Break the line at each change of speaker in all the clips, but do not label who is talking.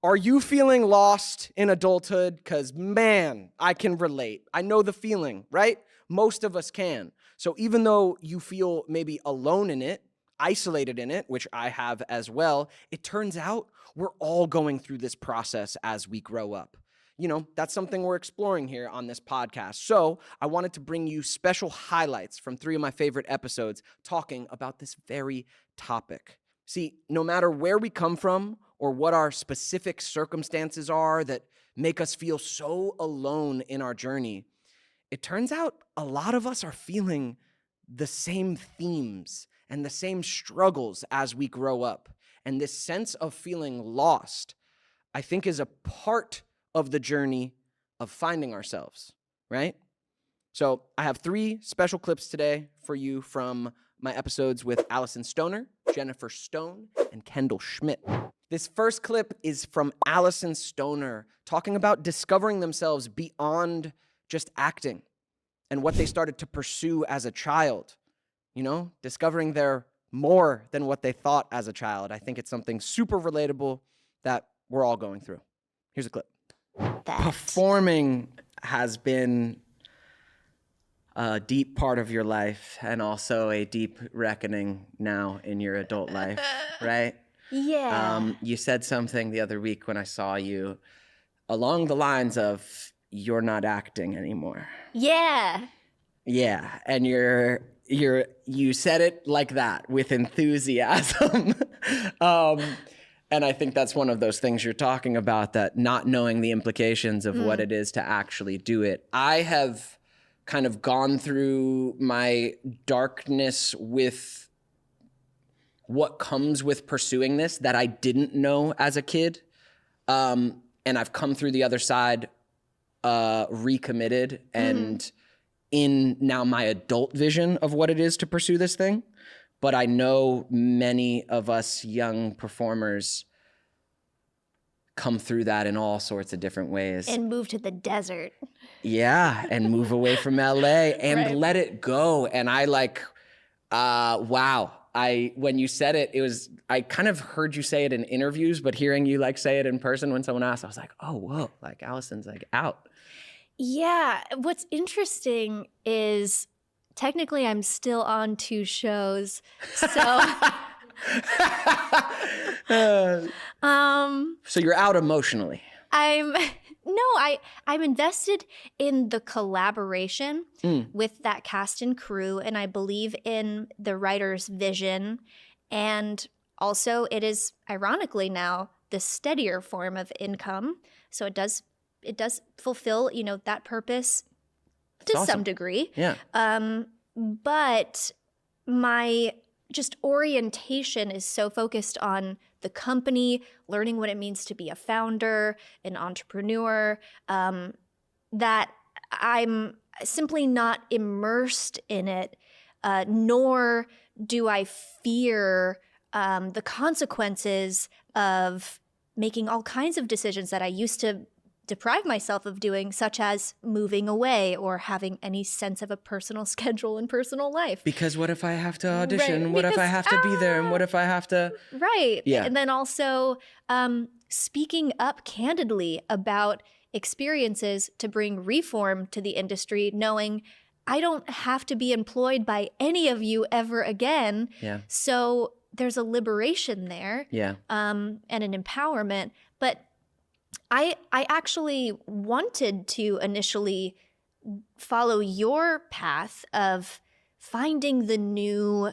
Are you feeling lost in adulthood? Because, man, I can relate. I know the feeling, right? Most of us can. So even though you feel maybe alone in it, isolated in it, which I have as well, it turns out we're all going through this process as we grow up. You know, that's something we're exploring here on this podcast. So I wanted to bring you special highlights from 3 of my favorite episodes talking about this very topic. See, no matter where we come from or what our specific circumstances are that make us feel so alone in our journey, it turns out a lot of us are feeling the same themes and the same struggles as we grow up. And this sense of feeling lost, I think, is a part of the journey of finding ourselves, right? So I have 3 special clips today for you from my episodes with Alyson Stoner, Jennifer Stone, and Kendall Schmidt. This first clip is from Alyson Stoner talking about discovering themselves beyond just acting and what they started to pursue as a child. You know, discovering they're more than what they thought as a child. I think it's something super relatable that we're all going through. Here's a clip. Performing has been a deep part of your life and also a deep reckoning now in your adult life, right?
Yeah.
You said something the other week when I saw you along the lines of, you're not acting anymore.
Yeah.
Yeah, and you said it like that with enthusiasm. And I think that's one of those things you're talking about, that not knowing the implications of what it is to actually do it. I have kind of gone through my darkness with what comes with pursuing this that I didn't know as a kid. And I've come through the other side recommitted and in now my adult vision of what it is to pursue this thing. But I know many of us young performers come through that in all sorts of different ways.
And move to the desert.
Yeah, and move away from LA and
Right.
let it go. And I wow. When you said it, I kind of heard you say it in interviews, but hearing you say it in person when someone asked, I was like, oh, whoa, Alyson's out.
Yeah. What's interesting is technically I'm still on 2 shows. So
So you're out emotionally.
I'm invested in the collaboration with that cast and crew, and I believe in the writer's vision. And also it is ironically now the steadier form of income. So it does fulfill, that purpose to some degree.
Yeah.
But my just orientation is so focused on the company, learning what it means to be a founder, an entrepreneur, that I'm simply not immersed in it, nor do I fear the consequences of making all kinds of decisions that I used to deprive myself of doing, such as moving away or having any sense of a personal schedule and personal life.
Because what if I have to audition?
Right.
What if I have to be there? And what if I have to...
Right.
Yeah.
And then also speaking up candidly about experiences to bring reform to the industry, knowing I don't have to be employed by any of you ever again.
Yeah.
So there's a liberation there.
Yeah.
And an empowerment. But I actually wanted to initially follow your path of finding the new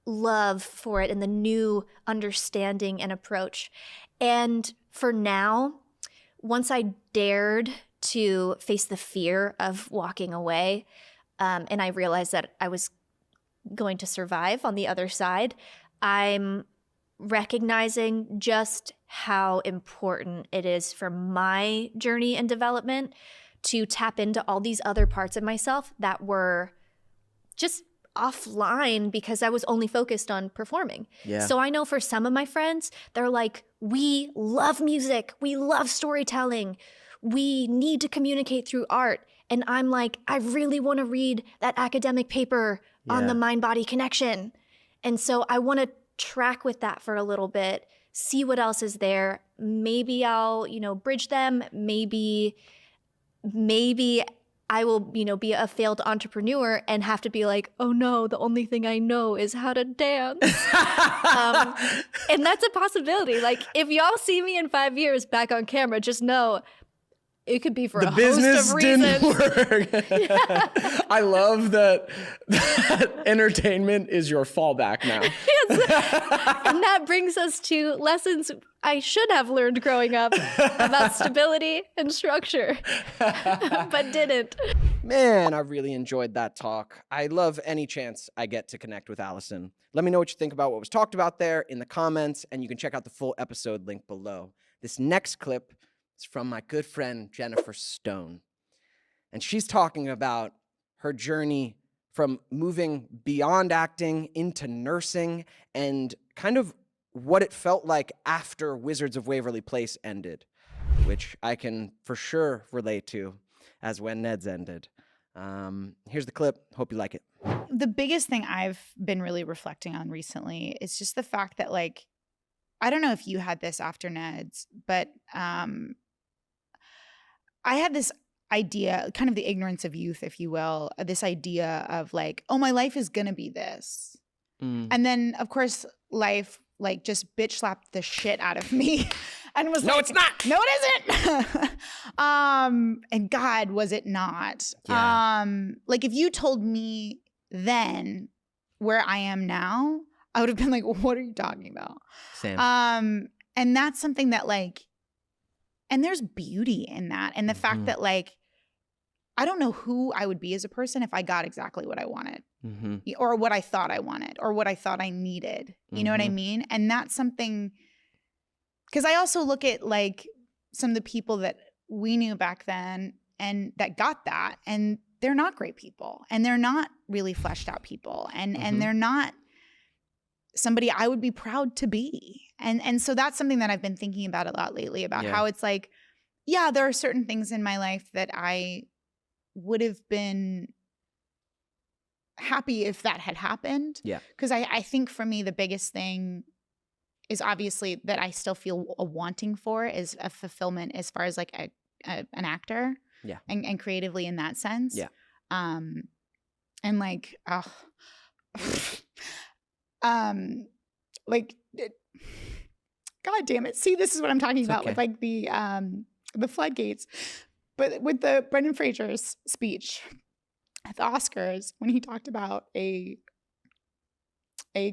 love for it and the new understanding and approach. And for now, once I dared to face the fear of walking away, and I realized that I was going to survive on the other side, I'm recognizing just how important it is for my journey and development to tap into all these other parts of myself that were just offline because I was only focused on performing.
Yeah.
So I know for some of my friends, they're like, we love music, we love storytelling, we need to communicate through art. And I'm like, I really want to read that academic paper on the mind-body connection. And so I want to track with that for a little bit see what else is there. Maybe I'll, bridge them. Maybe I will, be a failed entrepreneur and have to be like, oh no, the only thing I know is how to dance. And that's a possibility. Like, if y'all see me in 5 years back on camera, just know it could be for a host of reasons.
Didn't work. I love that entertainment is your fallback now.
Yes. And that brings us to lessons I should have learned growing up about stability and structure, but didn't.
Man, I really enjoyed that talk. I love any chance I get to connect with Alyson. Let me know what you think about what was talked about there in the comments, and you can check out the full episode link below. This next clip is from my good friend Jennifer Stone. And she's talking about her journey from moving beyond acting into nursing and kind of what it felt like after Wizards of Waverly Place ended, which I can for sure relate to as When Ned's ended. Here's the clip. Hope you like it.
The biggest thing I've been really reflecting on recently is just the fact that, like, I don't know if you had this after Ned's, but I had this idea, kind of the ignorance of youth, if you will, this idea of like, oh, my life is going to be this. And then, of course, life like just bitch slapped the shit out of me and was
No,
like,
it's not.
No, it isn't. And God, was it not?
Yeah.
Like, if you told me then where I am now, I would have been like, what are you talking about?
Same.
And that's something that, like, and there's beauty in that. And the fact that, like, I don't know who I would be as a person if I got exactly what I wanted or what I thought I wanted or what I thought I needed. You know what I mean? And that's something, because I also look at like some of the people that we knew back then and that got that, and they're not great people and they're not really fleshed out people and they're not somebody I would be proud to be. And so that's something that I've been thinking about a lot lately, about how it's like, yeah, there are certain things in my life that I would have been happy if that had happened. Yeah. Because I think for me, the biggest thing is obviously that I still feel a wanting for is a fulfillment as far as like an actor. Yeah. And creatively in that sense. Yeah. And like, like, God damn it. See, this is what I'm talking about with like the floodgates. But with the Brendan Fraser's speech at the Oscars, when he talked about a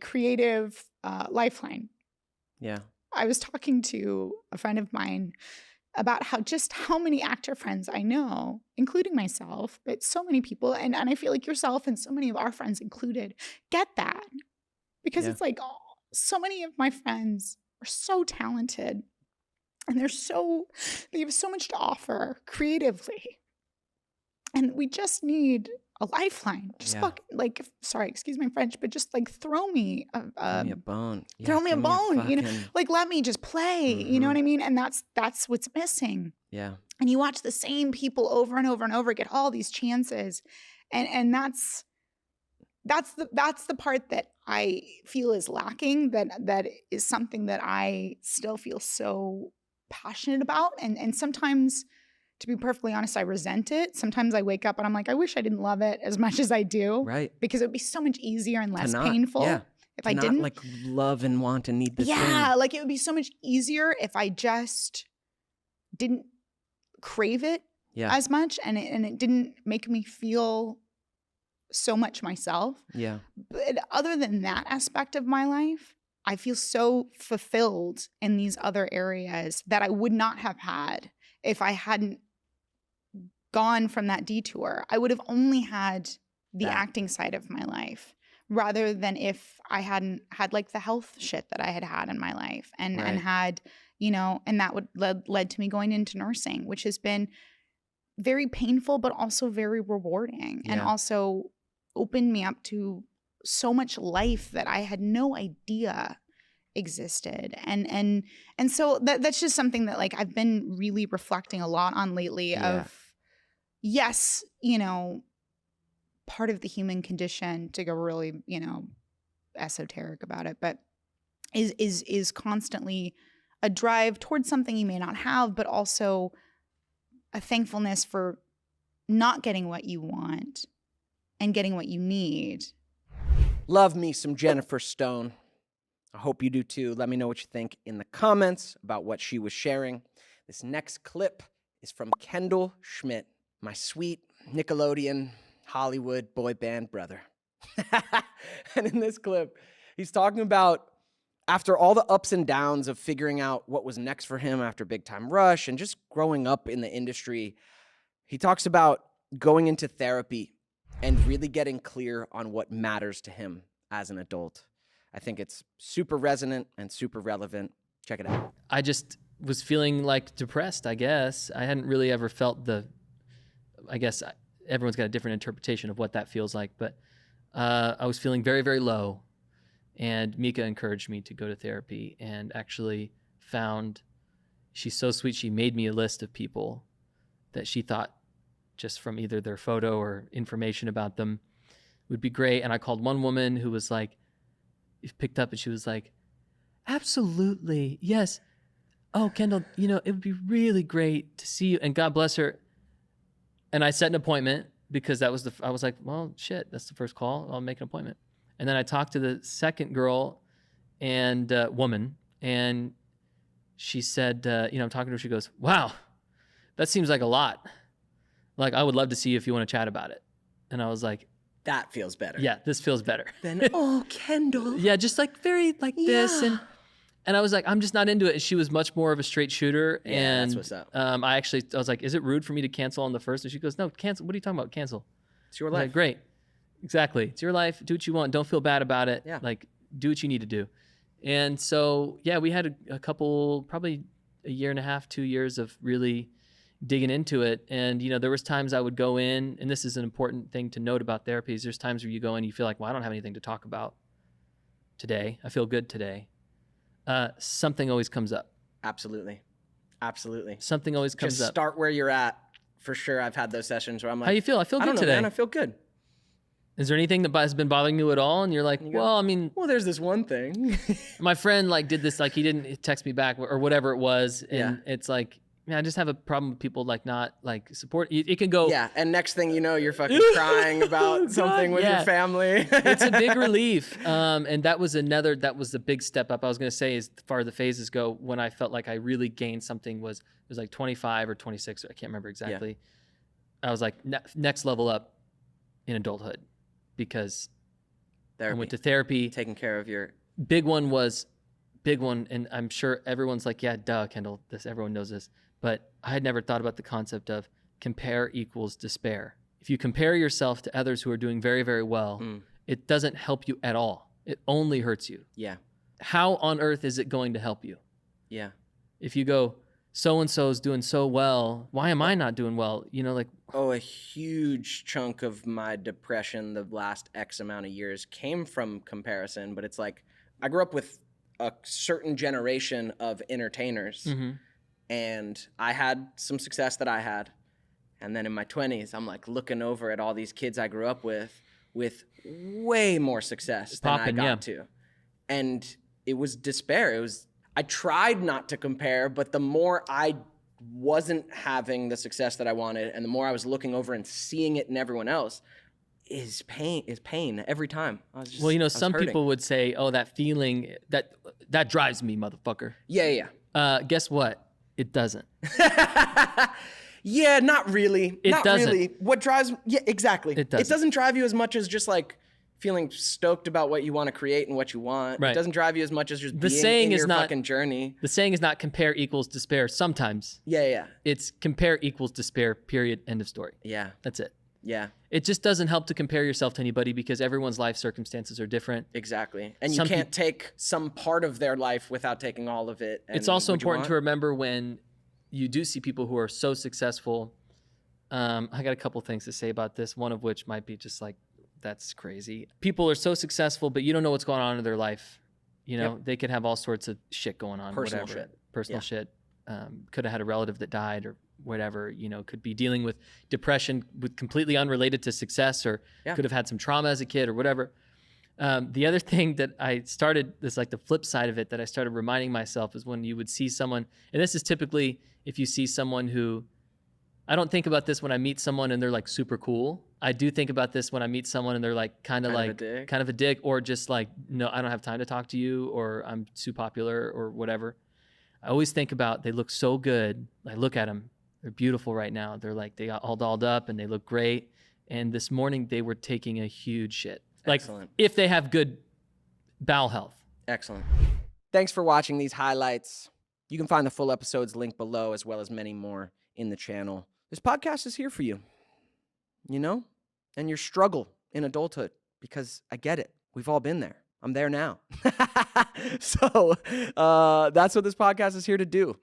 creative lifeline. Yeah. I was talking to a friend of mine about how many actor friends I know, including myself, but so many people, and I feel like yourself and so many of our friends included, get that. Because it's like, oh, so many of my friends are so talented and they have so much to offer creatively. And we just need a lifeline. Just like, sorry, excuse my French, but just like throw me a bone. Yeah, throw me a bone, you know, like let me just play, you know what I mean? And that's what's missing. Yeah. And you watch the same people over and over and over get all these chances. And that's the part that I feel is lacking, that is something that I still feel so passionate about. And sometimes, to be perfectly honest, I resent it. Sometimes I wake up and I'm like, I wish I didn't love it as much as I do. Right. Because it would be so much easier and less painful if I didn't. Like
love and want and need this thing.
Yeah, like it would be so much easier if I just didn't crave it as much and it didn't make me feel so much myself. Yeah. But other than that aspect of my life, I feel so fulfilled in these other areas that I would not have had if I hadn't gone from that detour. I would have only had the acting side of my life rather than if I hadn't had like the health shit that I had in my life and had, you know, and that would led to me going into nursing, which has been very painful, but also very rewarding and also opened me up to so much life that I had no idea existed. And so that's just something that like I've been really reflecting a lot on lately of, yes, you know, part of the human condition, to go really, you know, esoteric about it, but is constantly a drive towards something you may not have, but also a thankfulness for not getting what you want and getting what you need.
Love me some Jennifer Stone. I hope you do too. Let me know what you think in the comments about what she was sharing. This next clip is from Kendall Schmidt, my sweet Nickelodeon Hollywood boy band brother. And in this clip, he's talking about after all the ups and downs of figuring out what was next for him after Big Time Rush and just growing up in the industry, he talks about going into therapy and really getting clear on what matters to him as an adult. I think it's super resonant and super relevant. Check it out.
I just was feeling like depressed, I guess. I hadn't really ever felt I guess everyone's got a different interpretation of what that feels like, but I was feeling very, very low. And Mika encouraged me to go to therapy and actually she's so sweet, she made me a list of people that she thought just from either their photo or information about them would be great. And I called one woman who was like, picked up and she was like, absolutely, yes. Oh, Kendall, it would be really great to see you. And God bless her. And I set an appointment because I was like, well, shit, that's the first call. I'll make an appointment. And then I talked to the second girl and woman, and she said, I'm talking to her. She goes, wow, that seems like a lot. Like, I would love to see you if you want to chat about it. And I was like,
that feels better.
Yeah, this feels better.
Then, oh, Kendall.
Yeah, just like very like this. And I was like, I'm just not into it. And she was much more of a straight shooter.
Yeah,
and
that's what's up.
I was like, is it rude for me to cancel on the first? And she goes, no, cancel. What are you talking about? Cancel.
It's your
I was
life.
like, great. Exactly. It's your life. Do what you want. Don't feel bad about it.
Yeah.
Like, do what you need to do. And so, yeah, we had a couple, probably a year and a half, 2 years of really digging into it. And, there was times I would go in, and this is an important thing to note about therapy, is there's times where you go in, you feel like, well, I don't have anything to talk about today. I feel good today. Something always comes up.
Absolutely.
Something always comes
Just
up.
start where you're at. For sure, I've had those sessions where I'm like,
How you feel? I feel
I
good
don't know,
today.
man. I feel good.
Is there anything that has been bothering you at all? And you're like,
You go,
well, I mean,
well, there's this one thing.
my friend did this, he didn't text me back or whatever it was. And it's like, man, I just have a problem with people not support. It can go.
Yeah, and next thing you know, you're fucking crying about something with your family.
It's a big relief. And that was the big step up. I was going to say, as far as the phases go, when I felt like I really gained something it was like 25 or 26. I can't remember exactly. Yeah. I was like, next level up in adulthood. Because I went to therapy.
Taking care of your...
Big one, and I'm sure everyone's like, yeah, duh, Kendall, everyone knows this. But I had never thought about the concept of compare equals despair. If you compare yourself to others who are doing very, very well, it doesn't help you at all. It only hurts you.
Yeah.
How on earth is it going to help you?
Yeah.
If you go, so-and-so's doing so well, why am I not doing well?
Oh, a huge chunk of my depression the last X amount of years came from comparison, but it's like I grew up with a certain generation of entertainers, and I had some success that I had. And then in my 20s, I'm like looking over at all these kids I grew up with way more success than I got to. And it was despair. I tried not to compare, but the more I wasn't having the success that I wanted, and the more I was looking over and seeing it in everyone else, is pain every time.
Some people would say, "Oh, that feeling that drives me, motherfucker."
Yeah.
Guess what? It doesn't.
Yeah, not really.
It doesn't.
Really. What drives? Yeah, exactly.
It doesn't
drive you as much as just like feeling stoked about what you want to create and what you want.
Right.
It doesn't drive you as much as just being in your fucking journey.
The saying is not compare equals despair. Sometimes.
Yeah.
It's compare equals despair, period, end of story.
Yeah.
That's it.
Yeah.
It just doesn't help to compare yourself to anybody because everyone's life circumstances are different.
Exactly. And you can't take some part of their life without taking all of it.
It's also important to remember when you do see people who are so successful. I got a couple things to say about this, one of which might be just like, that's crazy. People are so successful, but you don't know what's going on in their life. They could have all sorts of shit going on.
Personal
shit. Could have had a relative that died or whatever, could be dealing with depression with completely unrelated to success or could have had some trauma as a kid or whatever. The other thing that I started, this like the flip side of it that I started reminding myself is when you would see someone, and this is typically if you see someone who, I don't think about this when I meet someone and they're like super cool. I do think about this when I meet someone and they're like kind of a dick, or just like, no, I don't have time to talk to you, or I'm too popular or whatever. I always think about, they look so good. I look at them, they're beautiful right now. They're like, they got all dolled up and they look great. And this morning they were taking a huge shit. Like,
Excellent.
if they have good bowel health.
Excellent. Thanks for watching these highlights. You can find the full episodes linked below, as well as many more in the channel. This podcast is here for you, you know, and your struggle in adulthood, because I get it. We've all been there. I'm there now. So that's what this podcast is here to do.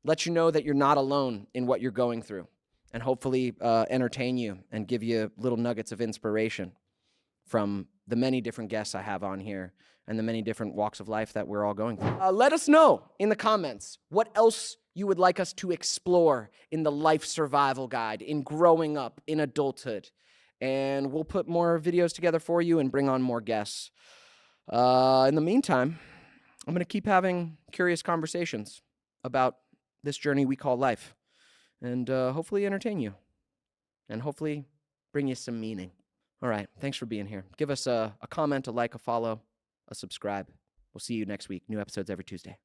Let you know that you're not alone in what you're going through, and hopefully entertain you and give you little nuggets of inspiration from the many different guests I have on here and the many different walks of life that we're all going through. Let us know in the comments what else you would like us to explore in the life survival guide, in growing up, in adulthood. And we'll put more videos together for you and bring on more guests. In the meantime, I'm going to keep having curious conversations about this journey we call life, and hopefully entertain you, and hopefully bring you some meaning. All right, thanks for being here. Give us a comment, a like, a follow, a subscribe. We'll see you next week. New episodes every Tuesday.